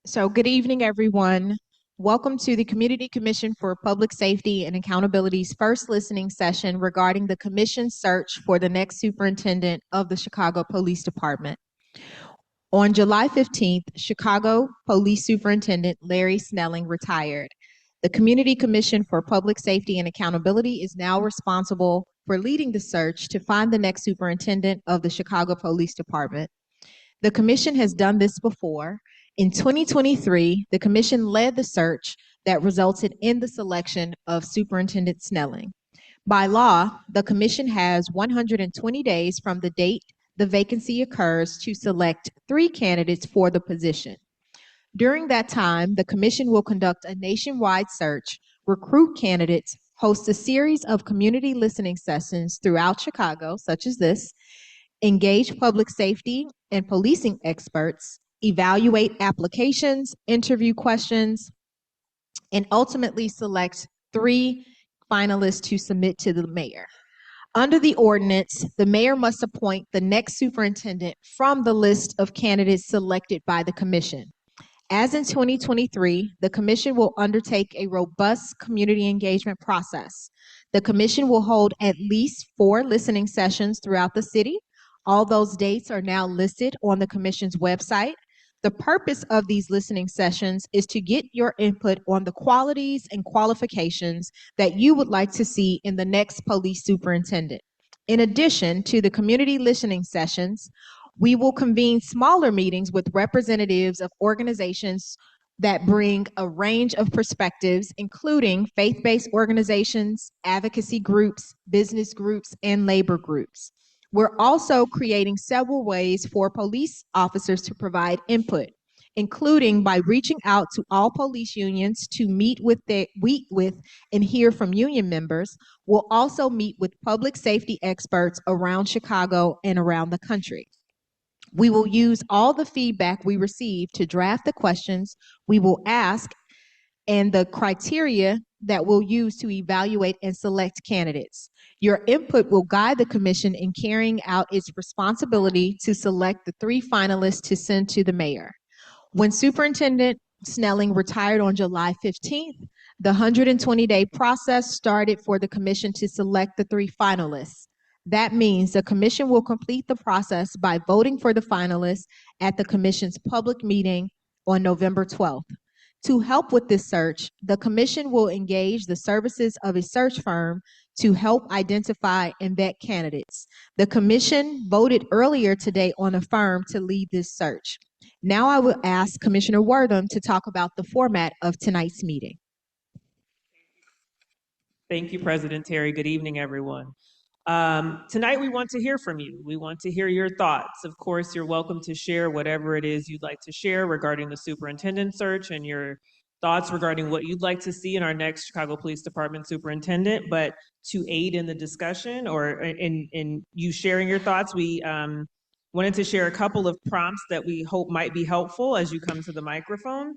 So good evening, everyone. Welcome to the Community Commission for Public Safety and Accountability's first listening session regarding the Commission's search for the next superintendent of the Chicago Police Department. On July 15th, Chicago Police Superintendent Larry Snelling retired. The Community Commission for Public Safety and Accountability is now responsible for leading the search to find the next superintendent of the Chicago Police Department. The Commission has done this before. In 2023, the Commission led the search that resulted in the selection of Superintendent Snelling. By law, the Commission has 120 days from the date the vacancy occurs to select 3 candidates for the position. During that time, the Commission will conduct a nationwide search, recruit candidates, host a series of community listening sessions throughout Chicago, such as this, engage public safety and policing experts, evaluate applications, interview questions, and ultimately select 3 finalists to submit to the mayor. Under the ordinance, the mayor must appoint the next superintendent from the list of candidates selected by the commission. As in 2023, the commission will undertake a robust community engagement process. The commission will hold at least 4 listening sessions throughout the city. All those dates are now listed on the commission's website. The purpose of these listening sessions is to get your input on the qualities and qualifications that you would like to see in the next police superintendent. In addition to the community listening sessions, we will convene smaller meetings with representatives of organizations that bring a range of perspectives, including faith-based organizations, advocacy groups, business groups, and labor groups. We're also creating several ways for police officers to provide input, including by reaching out to all police unions to meet with and hear from union members. We'll also meet with public safety experts around Chicago and around the country. We will use all the feedback we receive to draft the questions we will ask and the criteria that we'll use to evaluate and select candidates. Your input will guide the commission in carrying out its responsibility to select the 3 finalists to send to the mayor. When Superintendent Snelling retired on July 15th, the 120-day process started for the commission to select the 3 finalists. That means the commission will complete the process by voting for the finalists at the commission's public meeting on November 12th. To help with this search, the commission will engage the services of a search firm to help identify and vet candidates. The commission voted earlier today on a firm to lead this search. Now I will ask Commissioner Wortham to talk about the format of tonight's meeting. Thank you, President Terry. Good evening, everyone. Tonight, we want to hear from you. We want to hear your thoughts. Of course, you're welcome to share whatever it is you'd like to share regarding the superintendent search and your thoughts regarding what you'd like to see in our next Chicago Police Department superintendent. But to aid in the discussion or in you sharing your thoughts, we wanted to share a couple of prompts that we hope might be helpful as you come to the microphone.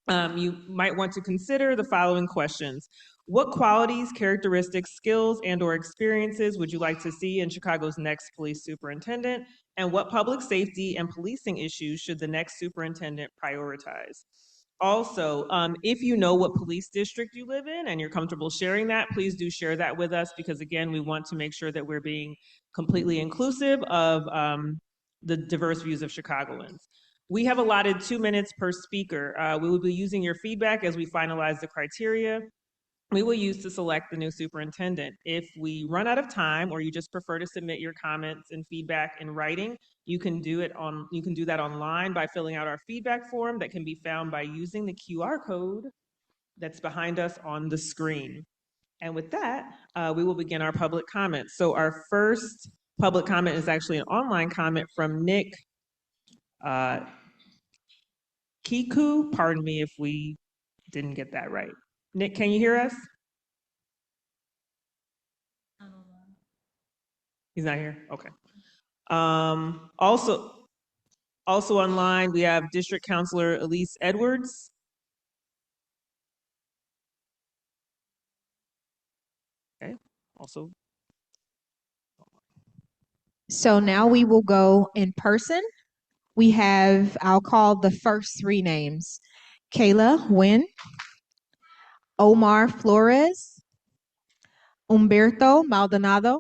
You might want to consider the following questions. What qualities, characteristics, skills, and/or experiences would you like to see in Chicago's next police superintendent? And what public safety and policing issues should the next superintendent prioritize? Also, if you know what police district you live in and you're comfortable sharing that, please do share that with us because, again, we want to make sure that we're being completely inclusive of the diverse views of Chicagoans. We have allotted 2 minutes per speaker. We will be using your feedback as we finalize the criteria we will use to select the new superintendent. If we run out of time or you just prefer to submit your comments and feedback in writing, you can do that online by filling out our feedback form that can be found by using the QR code that's behind us on the screen. And with that, we will begin our public comments. So our first public comment is actually an online comment from Nick Kiku. Pardon me if we didn't get that right. Nick, can you hear us? He's not here? Okay. Also online, we have District Councilor Elise Edwards. Okay, also. So now we will go in person. We have, I'll call the first 3 names. Kayla Wynn, Omar Flores, Humberto Maldonado,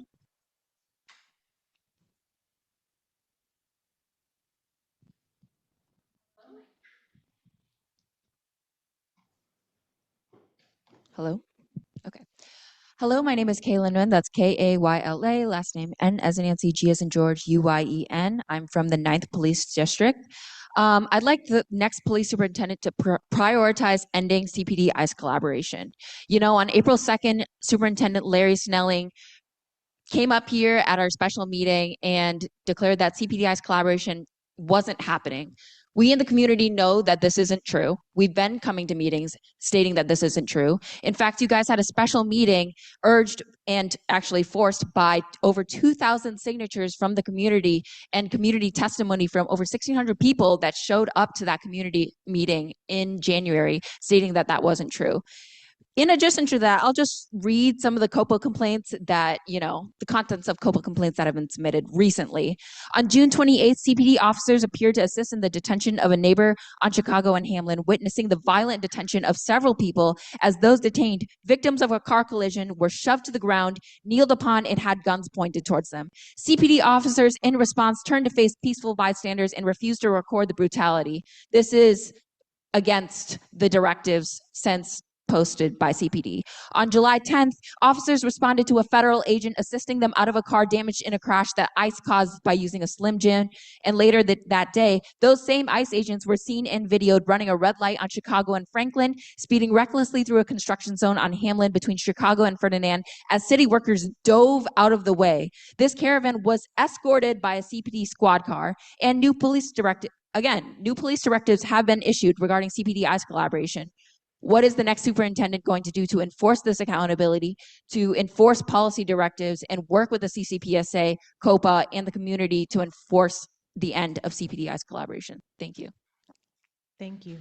Hello? Okay. Hello, my name is Kaylin Nguyen. That's Kayla, last name N as in Nancy, G as in George, Uyen. I'm from the 9th Police District. I'd like the next police superintendent to prioritize ending CPD ICE collaboration. You know, on April 2nd, Superintendent Larry Snelling came up here at our special meeting and declared that CPDI's collaboration wasn't happening. We in the community know that this isn't true. We've been coming to meetings stating that this isn't true. In fact, you guys had a special meeting urged and actually forced by over 2,000 signatures from the community and community testimony from over 1,600 people that showed up to that community meeting in January stating that that wasn't true. In addition to that, I'll just read some of the COPA complaints that, the contents of COPA complaints that have been submitted recently. On June 28th, CPD officers appeared to assist in the detention of a neighbor on Chicago and Hamlin, witnessing the violent detention of several people as those detained, victims of a car collision, were shoved to the ground, kneeled upon, and had guns pointed towards them. CPD officers, in response, turned to face peaceful bystanders and refused to record the brutality. This is against the directives since posted by CPD. On July 10th, officers responded to a federal agent assisting them out of a car damaged in a crash that ICE caused by using a Slim Jim. And later that day, those same ICE agents were seen and videoed running a red light on Chicago and Franklin, speeding recklessly through a construction zone on Hamlin between Chicago and Ferdinand as city workers dove out of the way. This caravan was escorted by a CPD squad car, and new police directives have been issued regarding CPD ICE collaboration. What is the next superintendent going to do to enforce this accountability, to enforce policy directives, and work with the CCPSA, COPA, and the community to enforce the end of CPD ICE collaboration? Thank you. Thank you.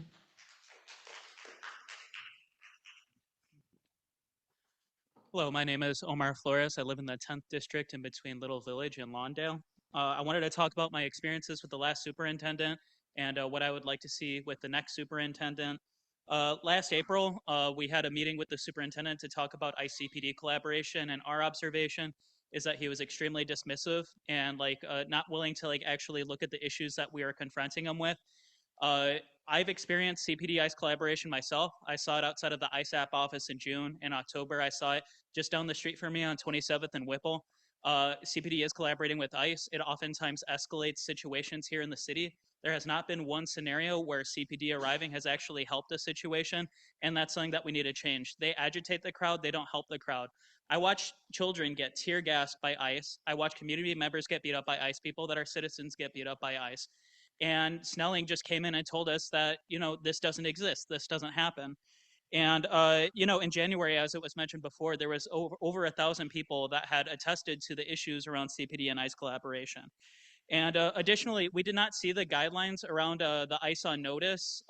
Hello, my name is Omar Flores. I live in the 10th district in between Little Village and Lawndale. I wanted to talk about my experiences with the last superintendent and what I would like to see with the next superintendent. Last April, we had a meeting with the superintendent to talk about ICPD collaboration, and our observation is that he was extremely dismissive and not willing to actually look at the issues that we are confronting him with. I've experienced CPD ICE collaboration myself. I saw it outside of the ISAP office in June. In October, I saw it just down the street from me on 27th and Whipple. CPD is collaborating with ICE. It oftentimes escalates situations here in the city. There has not been one scenario where CPD arriving has actually helped a situation, and that's something that we need to change. They agitate the crowd, they don't help the crowd. I watch children get tear gassed by ICE. I watch community members get beat up by ICE, people that are citizens get beat up by ICE. And Snelling just came in and told us that, this doesn't exist, this doesn't happen. And, in January, as it was mentioned before, there was over 1,000 people that had attested to the issues around CPD and ICE collaboration. And additionally, we did not see the guidelines around the ICE on notice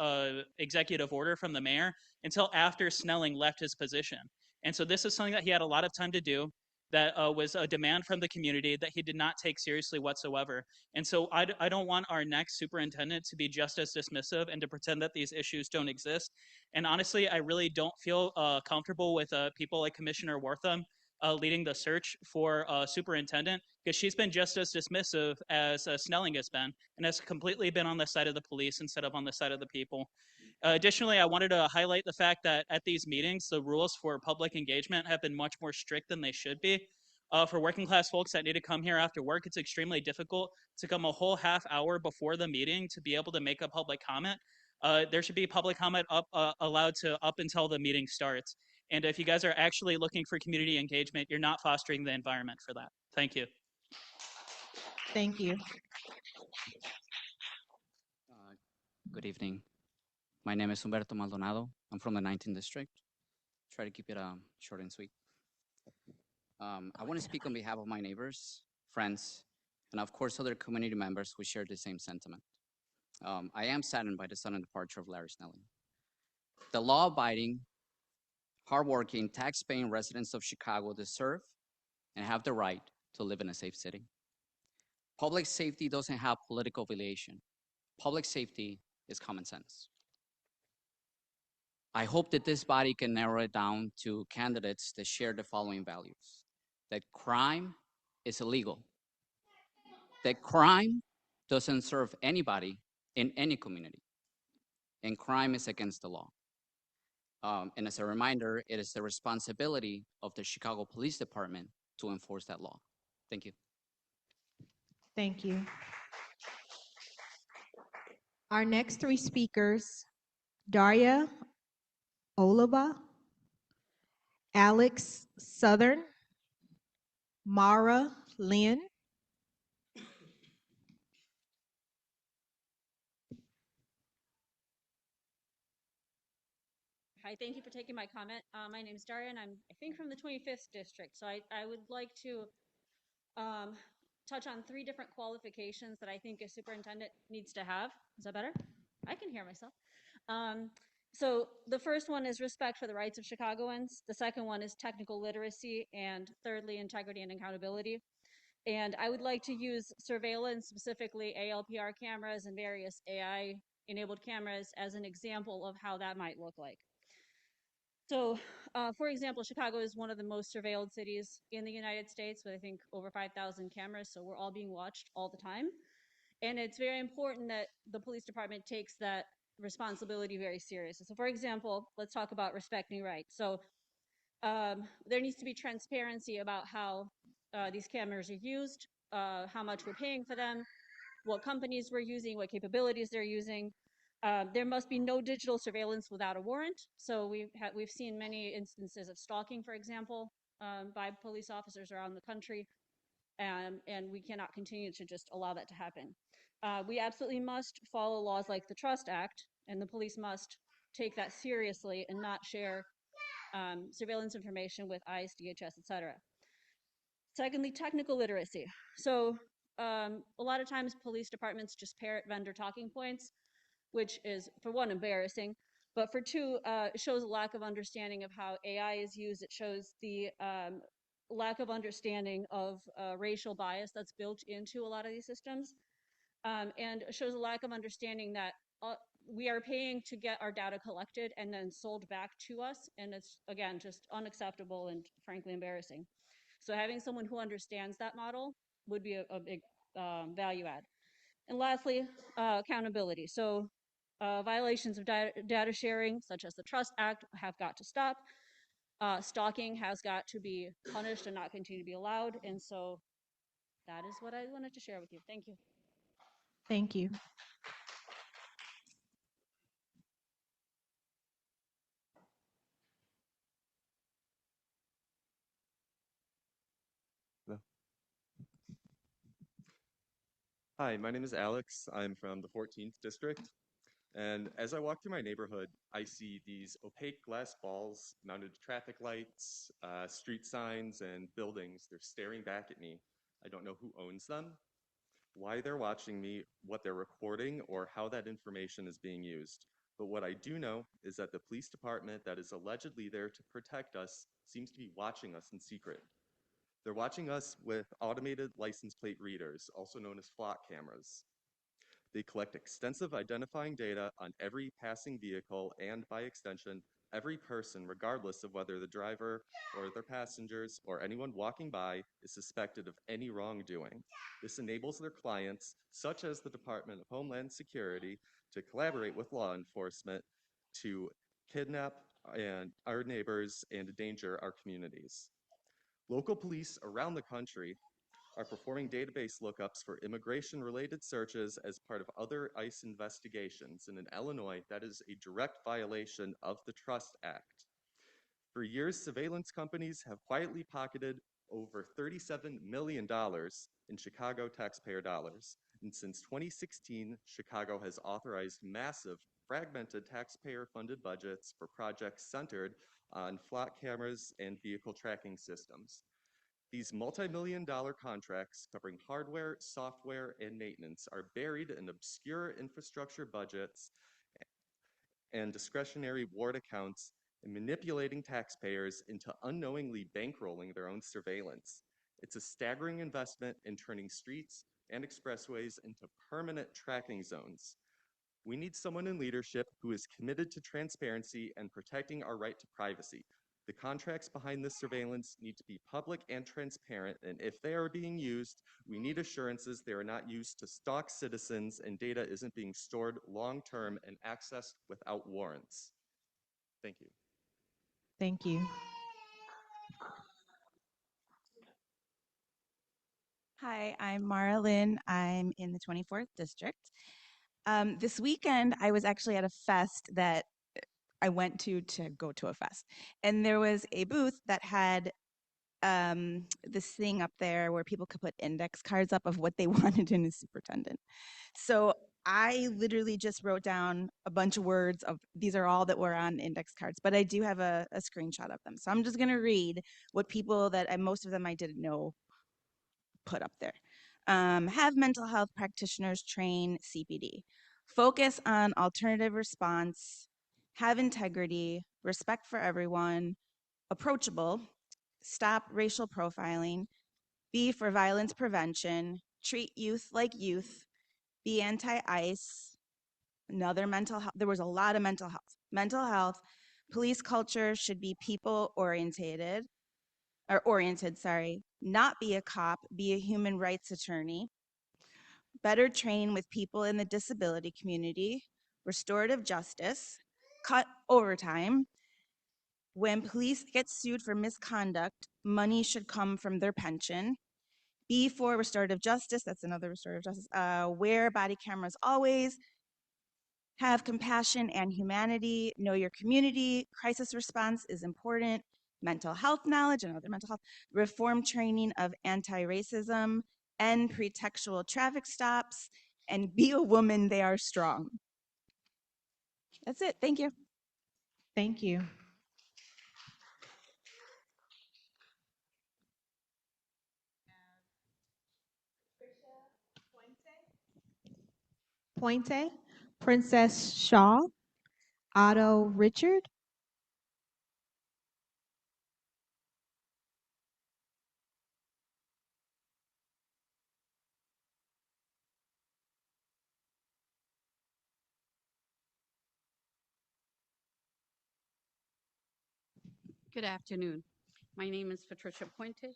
executive order from the mayor until after Snelling left his position. And so this is something that he had a lot of time to do, that was a demand from the community that he did not take seriously whatsoever. And so I don't want our next superintendent to be just as dismissive and to pretend that these issues don't exist. And honestly, I really don't feel comfortable with people like Commissioner Wortham leading the search for superintendent, because she's been just as dismissive as Snelling has been, and has completely been on the side of the police instead of on the side of the people. Additionally, I wanted to highlight the fact that at these meetings, the rules for public engagement have been much more strict than they should be. For working class folks that need to come here after work, it's extremely difficult to come a whole half hour before the meeting to be able to make a public comment. There should be public comment allowed to up until the meeting starts. And if you guys are actually looking for community engagement, you're not fostering the environment for that. Thank you. Thank you. Good evening. My name is Humberto Maldonado. I'm from the 19th district. Try to keep it short and sweet. I want to speak on behalf of my neighbors, friends, and of course other community members who share the same sentiment. I am saddened by the sudden departure of Larry Snelling. The law-abiding, hardworking, tax-paying residents of Chicago deserve and have the right to live in a safe city. Public safety doesn't have political affiliation. Public safety is common sense. I hope that this body can narrow it down to candidates that share the following values: that crime is illegal, that crime doesn't serve anybody in any community, and crime is against the law. And as a reminder, it is the responsibility of the Chicago Police Department to enforce that law. Thank you. Thank you. Our next three speakers, Daria Oliva, Alex Southern, Mara Lynn. Hi, thank you for taking my comment. My name is Daria, and I think, from the 25th district. So I would like to touch on three different qualifications that I think a superintendent needs to have. Is that better? I can hear myself. So the first one is respect for the rights of Chicagoans. The second one is technical literacy. And thirdly, integrity and accountability. And I would like to use surveillance, specifically ALPR cameras and various AI-enabled cameras, as an example of how that might look like. So, for example, Chicago is one of the most surveilled cities in the United States with, I think, over 5,000 cameras. So we're all being watched all the time. And it's very important that the police department takes that responsibility very seriously. So, for example, let's talk about respecting rights. So there needs to be transparency about how these cameras are used, how much we're paying for them, what companies we're using, what capabilities they're using. There must be no digital surveillance without a warrant. So we've seen many instances of stalking, for example, by police officers around the country, and we cannot continue to just allow that to happen. We absolutely must follow laws like the Trust Act, and the police must take that seriously and not share surveillance information with ICE, DHS, et cetera. Secondly, technical literacy. So a lot of times police departments just parrot vendor talking points, which is, for one, embarrassing, but for two, it shows a lack of understanding of how AI is used. It shows the lack of understanding of racial bias that's built into a lot of these systems, and shows a lack of understanding that we are paying to get our data collected and then sold back to us, and it's, again, just unacceptable and frankly embarrassing. So having someone who understands that model would be a big value add. And lastly, accountability. So violations of data sharing, such as the Trust Act, have got to stop. Stalking has got to be punished and not continue to be allowed. And so that is what I wanted to share with you. Thank you. Thank you. Hi, my name is Alex. I'm from the 14th district. And as I walk through my neighborhood, I see these opaque glass balls mounted to traffic lights, street signs, and buildings. They're staring back at me. I don't know who owns them, why they're watching me, what they're recording, or how that information is being used. But what I do know is that the police department that is allegedly there to protect us seems to be watching us in secret. They're watching us with automated license plate readers, also known as flock cameras. They collect extensive identifying data on every passing vehicle and, by extension, every person, regardless of whether the driver or their passengers or anyone walking by is suspected of any wrongdoing. This enables their clients, such as the Department of Homeland Security, to collaborate with law enforcement to kidnap our neighbors and endanger our communities. Local police around the country are performing database lookups for immigration-related searches as part of other ICE investigations. And in Illinois, that is a direct violation of the Trust Act. For years, surveillance companies have quietly pocketed over $37 million in Chicago taxpayer dollars. And since 2016, Chicago has authorized massive, fragmented taxpayer-funded budgets for projects centered on flock cameras and vehicle tracking systems. These multi-million-dollar contracts covering hardware, software, and maintenance are buried in obscure infrastructure budgets and discretionary ward accounts and manipulating taxpayers into unknowingly bankrolling their own surveillance. It's a staggering investment in turning streets and expressways into permanent tracking zones. We need someone in leadership who is committed to transparency and protecting our right to privacy. The contracts behind this surveillance need to be public and transparent, and if they are being used, we need assurances they are not used to stalk citizens and data isn't being stored long-term and accessed without warrants. Thank you. Thank you. Hi, I'm Mara Lynn. I'm in the 24th district. This weekend, I was actually at a fest that I went to go to a fest. And there was a booth that had this thing up there where people could put index cards up of what they wanted in a superintendent. So I literally just wrote down a bunch of words of these are all that were on index cards, but I do have a screenshot of them. So I'm just going to read what people that most of them I didn't know put up there. Have mental health practitioners train CPD. Focus on alternative response. Have integrity. Respect for everyone. Approachable. Stop racial profiling. Be for violence prevention. Treat youth like youth. Be anti-ICE. Another mental health. There was a lot of mental health. Mental health. Police culture should be people oriented, not be a cop, be a human rights attorney, better train with people in the disability community, restorative justice, cut overtime. When police get sued for misconduct, money should come from their pension. Be for restorative justice, that's another restorative justice, wear body cameras always, have compassion and humanity, know your community, crisis response is important, mental health knowledge and other mental health, reform training of anti-racism, end pretextual traffic stops, and be a woman, they are strong. That's it, thank you. Thank you. Pointe, Princess Shaw, Otto Richard. Good afternoon. My name is Patricia Puente.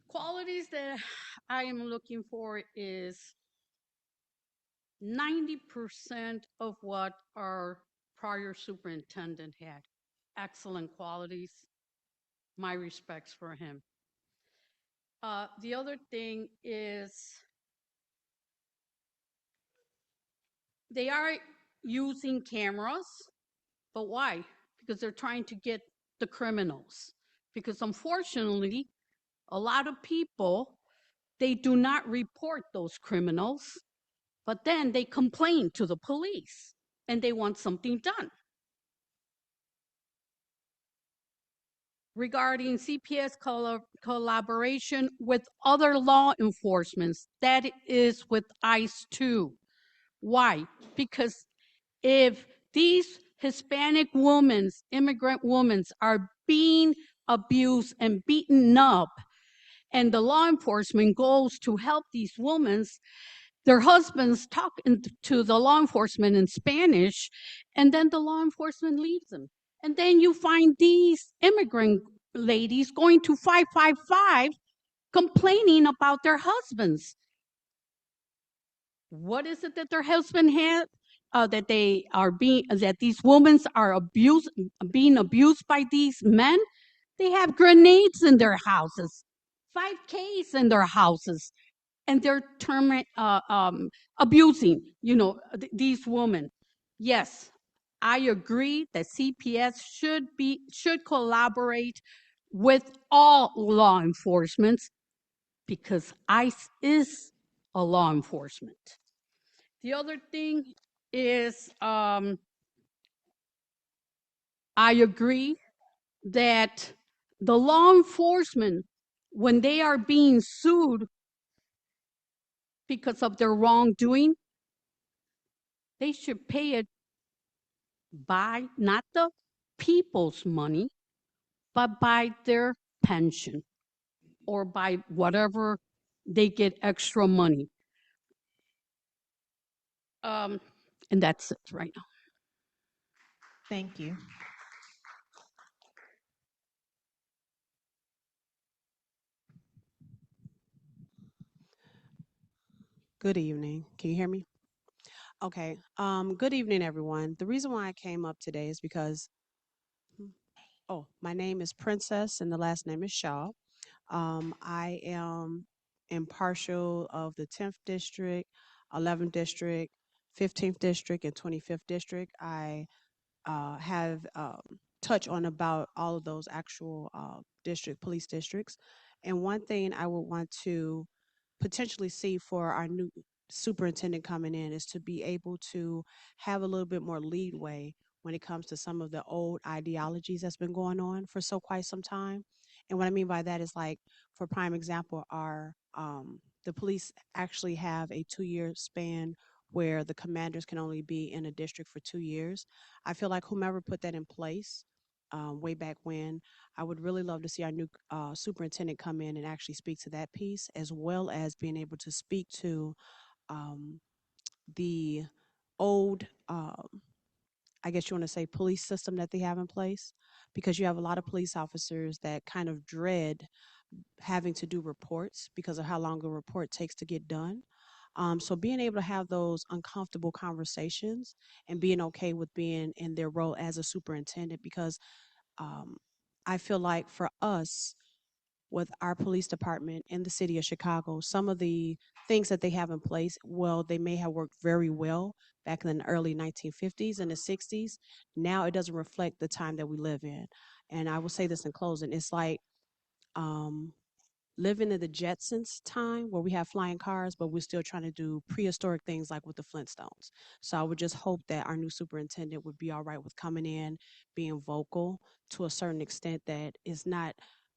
Qualities that I am looking for is 90% of what our prior superintendent had. Excellent qualities. My respects for him. The other thing is they are using cameras, but why? Because they're trying to get the criminals. Because unfortunately, a lot of people, they do not report those criminals, but then they complain to the police and they want something done. Regarding CPS collaboration with other law enforcement, that is with ICE too. Why? Because if these Hispanic women, immigrant women, are being abused and beaten up, and the law enforcement goes to help these women, their husbands talk to the law enforcement in Spanish, and then the law enforcement leaves them. And then you find these immigrant ladies going to 555 complaining about their husbands. What is it that their husband had? That these women are being abused by these men? They have grenades in their houses, 5Ks in their houses, and they're abusing, these women. Yes, I agree that CPS should collaborate with all law enforcement because ICE is a law enforcement. The other thing is I agree that the law enforcement, when they are being sued because of their wrongdoing, they should pay it by not the people's money, but by their pension or by whatever they get extra money. And that's it right now. Thank you. Good evening. Can you hear me? Okay. Good evening, everyone. The reason why I came up today is because, my name is Princess and the last name is Shaw. I am impartial of the 10th district, 11th district, 15th district, and 25th district. I have touched on about all of those actual police districts. And one thing I would want to potentially see for our new superintendent coming in is to be able to have a little bit more leadway when it comes to some of the old ideologies that's been going on for so quite some time. And what I mean by that is like, for prime example, our the police actually have a 2-year span where the commanders can only be in a district for 2 years. I feel like whomever put that in place way back when, I would really love to see our new superintendent come in and actually speak to that piece, as well as being able to speak to um, the old, I guess you want to say, police system that they have in place, because you have a lot of police officers that kind of dread having to do reports because of how long a report takes to get done. So being able to have those uncomfortable conversations and being okay with being in their role as a superintendent, because um, I feel like for us, with our police department in the city of Chicago, some of the things that they have in place, well, they may have worked very well back in the early 1950s and the 60s. Now it doesn't reflect the time that we live in. And I will say this in closing, it's like um, living in the Jetsons time where we have flying cars, but we're still trying to do prehistoric things like with the Flintstones. So I would just hope that our new superintendent would be all right with coming in, being vocal to a certain extent, that is not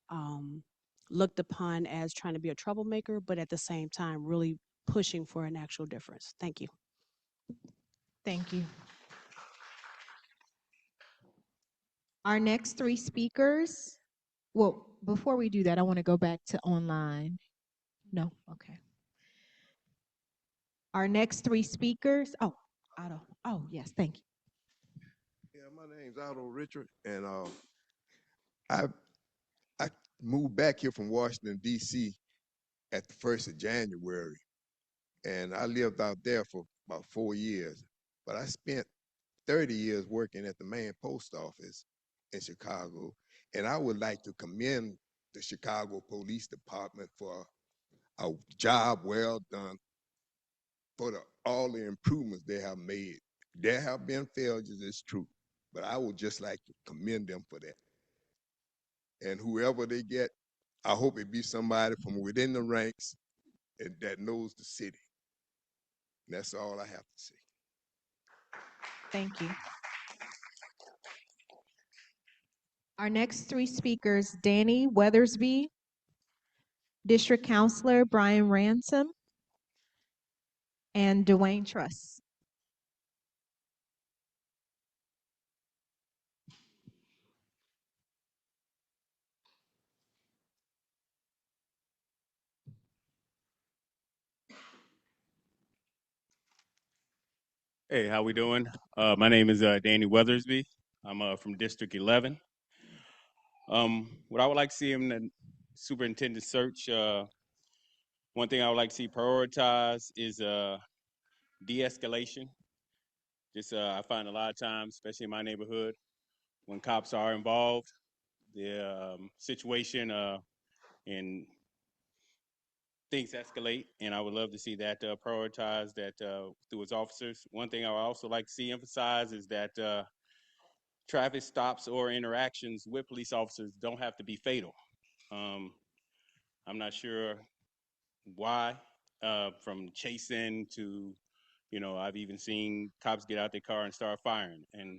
um, looked upon as trying to be a troublemaker, but at the same time, really pushing for an actual difference. Thank you. Thank you. Our next three speakers, well, before we do that, I want to go back to online. No, okay. Our next three speakers, Otto. Oh, yes, thank you. Yeah, my name's Otto Richard, and I I moved back here from Washington D.C. at the 1st of January, and I lived out there for about 4 years. But I spent 30 years working at the main post office in Chicago, and I would like to commend the Chicago Police Department for a job well done, for all the improvements they have made. There have been failures, it's true, but I would just like to commend them for that. And whoever they get, I hope it be somebody from within the ranks and that knows the city. And that's all I have to say. Thank you. Our next three speakers, Danny Weathersby, District Counselor Brian Ransom, and Dwayne Truss. Hey, how we doing? My name is Danny Weathersby. I'm from District 11. What I would like to see in the superintendent search, one thing I would like to see prioritized is de-escalation. Just I find a lot of times, especially in my neighborhood, when cops are involved, the situation and things escalate, and I would love to see that prioritized that through its officers. One thing I would also like to see emphasized is that traffic stops or interactions with police officers don't have to be fatal. Um, I'm not sure why, from chasing to, I've even seen cops get out their car and start firing, and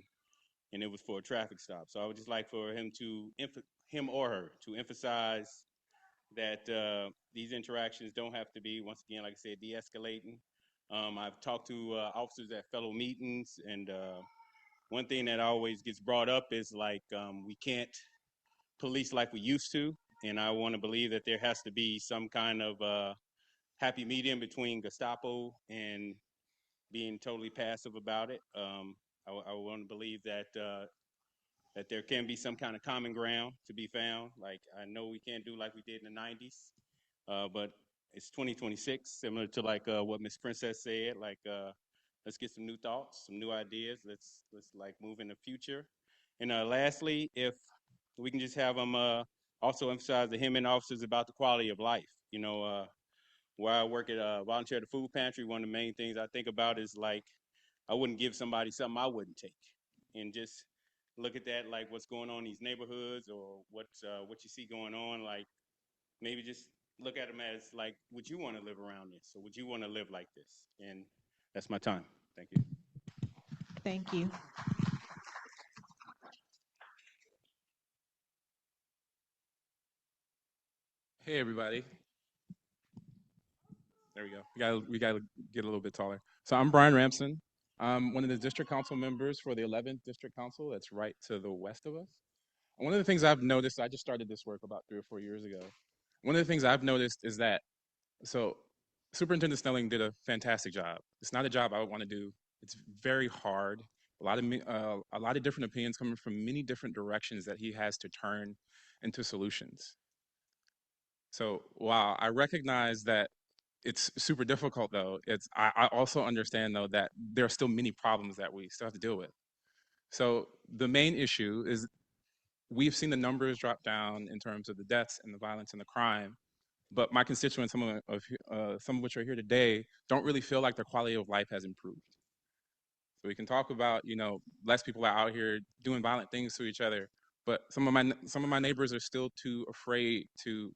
it was for a traffic stop. So I would just like for him or her to emphasize that these interactions don't have to be, once again, like I said, de-escalating. I've talked to officers at fellow meetings, and one thing that always gets brought up is like we can't police like we used to, and I want to believe that there has to be some kind of happy medium between Gestapo and being totally passive about it. I want to believe that that there can be some kind of common ground to be found. Like, I know we can't do like we did in the 90s, but it's 2026, similar to like what Miss Princess said. Like, let's get some new thoughts, some new ideas. Let's like move in the future. And lastly, if we can just have them also emphasize the him and officers about the quality of life. You know, where I work at volunteer at the food pantry, one of the main things I think about is like, I wouldn't give somebody something I wouldn't take, and just look at that like what's going on in these neighborhoods, or what you see going on. Like, maybe just look at them as like, would you want to live around this, or would you want to live like this? And that's my time. Thank you. Thank you. Hey, everybody. There we go. We got to get a little bit taller. So I'm Brian Ramson. I'm one of the district council members for the 11th District Council. That's right to the west of us. One of the things I've noticed, I just started this work about 3 or 4 years ago. One of the things I've noticed is that, so Superintendent Snelling did a fantastic job. It's not a job I would want to do. It's very hard. A lot of different opinions coming from many different directions that he has to turn into solutions. So while I recognize that it's super difficult, though, I also understand, though, that there are still many problems that we still have to deal with. So the main issue is we've seen the numbers drop down in terms of the deaths and the violence and the crime, but my constituents, some of which are here today, don't really feel like their quality of life has improved. So we can talk about, less people are out here doing violent things to each other, but some of my neighbors are still too afraid to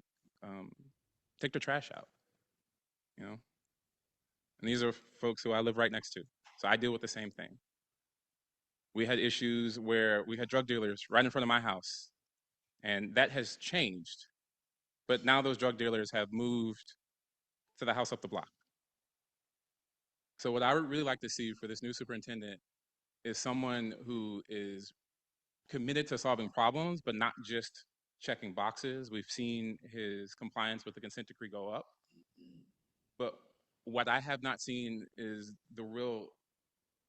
take their trash out, And these are folks who I live right next to, so I deal with the same thing. We had issues where we had drug dealers right in front of my house, and that has changed. But now those drug dealers have moved to the house up the block. So what I would really like to see for this new superintendent is someone who is committed to solving problems, but not just checking boxes. We've seen his compliance with the consent decree go up. But what I have not seen is the real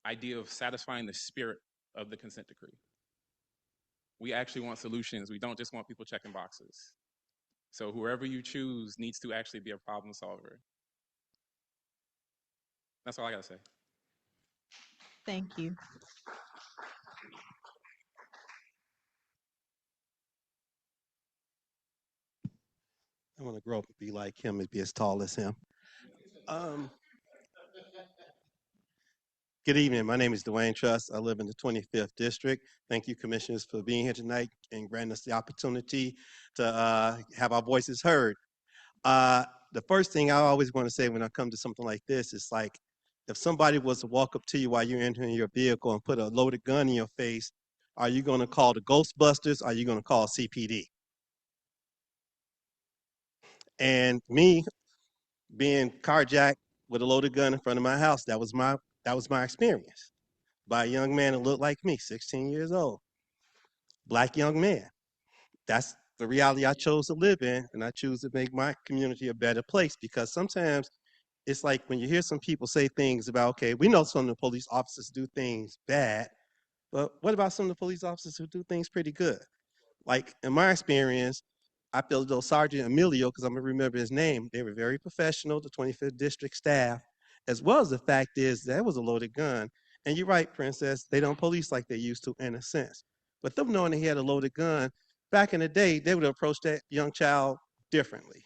idea of satisfying the spirit of the consent decree. We actually want solutions. We don't just want people checking boxes. So whoever you choose needs to actually be a problem solver. That's all I gotta say. Thank you. I want to grow up and be like him and be as tall as him. Good evening. My name is Dwayne Truss. I live in the 25th District. Thank you, commissioners, for being here tonight and granting us the opportunity to have our voices heard. The first thing I always want to say when I come to something like this is like, if somebody was to walk up to you while you're entering your vehicle and put a loaded gun in your face, are you going to call the Ghostbusters? Or are you going to call CPD? And me being carjacked with a loaded gun in front of my house, that was my experience by a young man that looked like me, 16 years old, black young man. That's the reality I chose to live in, and I choose to make my community a better place, because sometimes it's like when you hear some people say things about, okay, we know some of the police officers do things bad, but what about some of the police officers who do things pretty good? Like in my experience, I feel as though Sergeant Emilio, because I'm gonna remember his name, they were very professional, the 25th District staff, as well as the fact is that was a loaded gun. And you're right, Princess, they don't police like they used to in a sense. But them knowing he had a loaded gun, back in the day, they would approach that young child differently.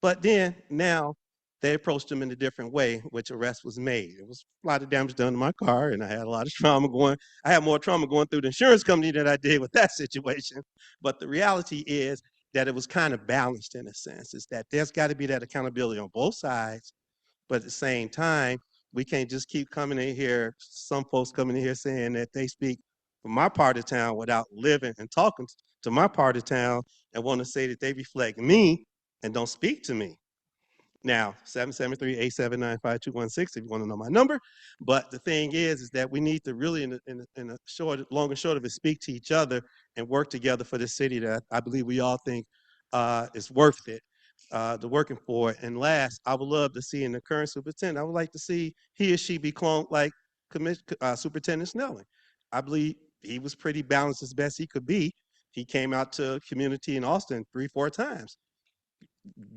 But then now they approached him in a different way, which arrest was made. It was a lot of damage done to my car, and I had a lot of trauma going. I had more trauma going through the insurance company than I did with that situation. But the reality is that it was kind of balanced in a sense, is that there's got to be that accountability on both sides. But at the same time, we can't just keep coming in here, some folks coming in here saying that they speak from my part of town without living and talking to my part of town, and want to say that they reflect me and don't speak to me. Now, 773-879-5216 if you want to know my number. But the thing is that we need to really, in a short, long and short of it, speak to each other and work together for the city that I believe we all think is worth it. the working for it. And last, I would love to see in the current superintendent, I would like to see he or she be cloned like Superintendent Snelling. I believe he was pretty balanced as best he could be. He came out to community in Austin 3-4 times,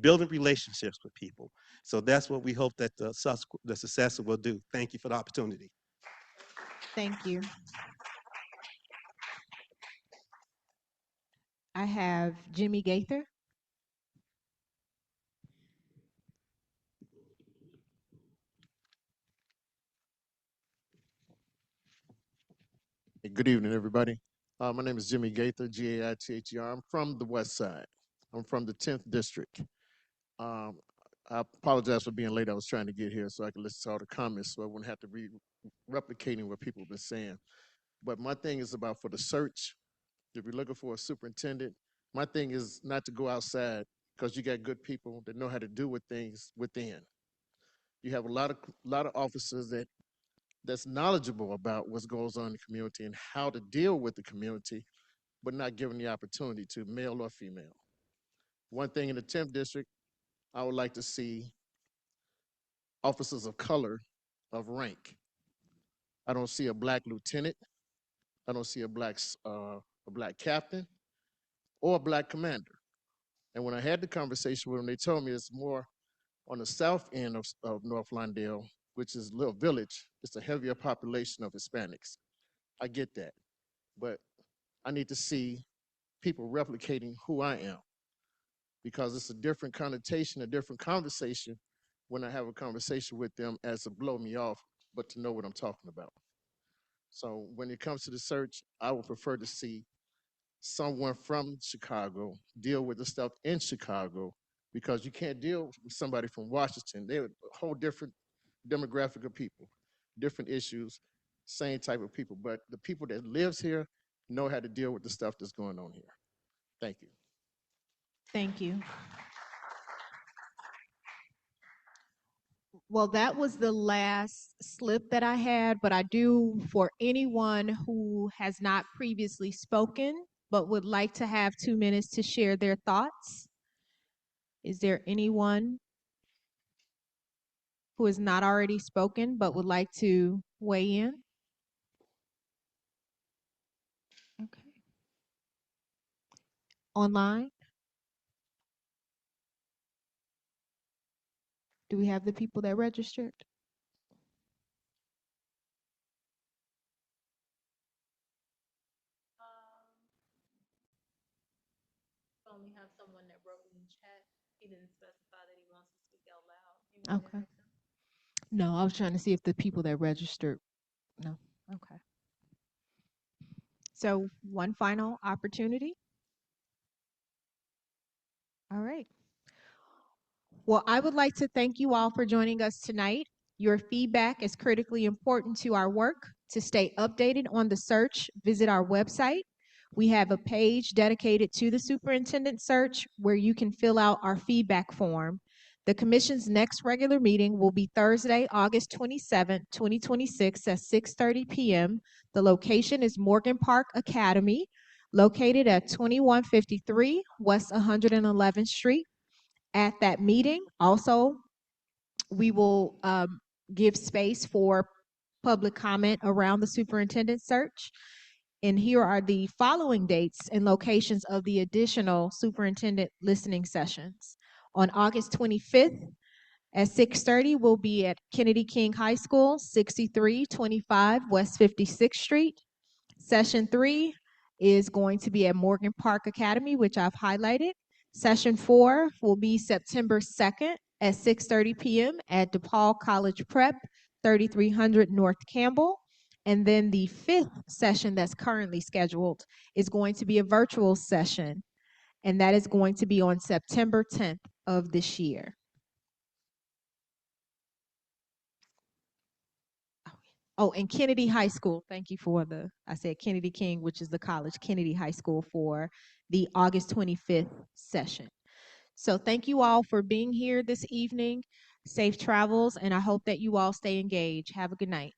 building relationships with people. So that's what we hope that the successor will do. Thank you for the opportunity. Thank you. I have Jimmy Gaither. Good evening, everybody. My name is Jimmy Gaither, Gaither. I'm from the West Side. I'm from the 10th District. Um, I apologize for being late. I was trying to get here so I could listen to all the comments so I wouldn't have to be replicating what people have been saying. But my thing is about for the search, if you're looking for a superintendent, my thing is not to go outside because you got good people that know how to do with things within. You have a lot of officers that's knowledgeable about what goes on in the community and how to deal with the community, but not given the opportunity to, male or female. One thing in the 10th district, I would like to see officers of color of rank. I don't see a black lieutenant. I don't see a black captain or a black commander. And when I had the conversation with them, they told me it's more on the south end of North Lawndale, which is a little village. It's a heavier population of Hispanics. I get that. But I need to see people replicating who I am because it's a different connotation, a different conversation when I have a conversation with them as to blow me off, but to know what I'm talking about. So when it comes to the search, I would prefer to see someone from Chicago deal with the stuff in Chicago because you can't deal with somebody from Washington. They're a whole different demographic of people, different issues, same type of people. But the people that lives here know how to deal with the stuff that's going on here. Thank you. Thank you. Well, that was the last slip that I had, but I do, for anyone who has not previously spoken but would like to have 2 minutes to share their thoughts. Is there anyone who has not already spoken but would like to weigh in? Okay. Online? Do we have the people that registered? Only have someone that wrote in the chat. He didn't specify that he wants to speak out loud. Okay. No, I was trying to see if the people that registered. No. Okay. So one final opportunity. All right. Well, I would like to thank you all for joining us tonight. Your feedback is critically important to our work. To stay updated on the search, visit our website. We have a page dedicated to the superintendent search where you can fill out our feedback form. The commission's next regular meeting will be Thursday, August 27, 2026 at 6:30 p.m. The location is Morgan Park Academy, located at 2153 West 111th Street. At that meeting, also, we will give space for public comment around the superintendent search. And here are the following dates and locations of the additional superintendent listening sessions. On August 25th at 6:30, we'll be at Kennedy King High School, 6325 West 56th Street. Session 3 is going to be at Morgan Park Academy, which I've highlighted. Session 4 will be September 2nd at 6:30 p.m. at DePaul College Prep, 3300 North Campbell. And then the 5th session that's currently scheduled is going to be a virtual session, and that is going to be on September 10th of this year. Oh, and Kennedy High School. Thank you for I said Kennedy King, which is the college, Kennedy High School, for the August 25th session. So thank you all for being here this evening. Safe travels, and I hope that you all stay engaged. Have a good night.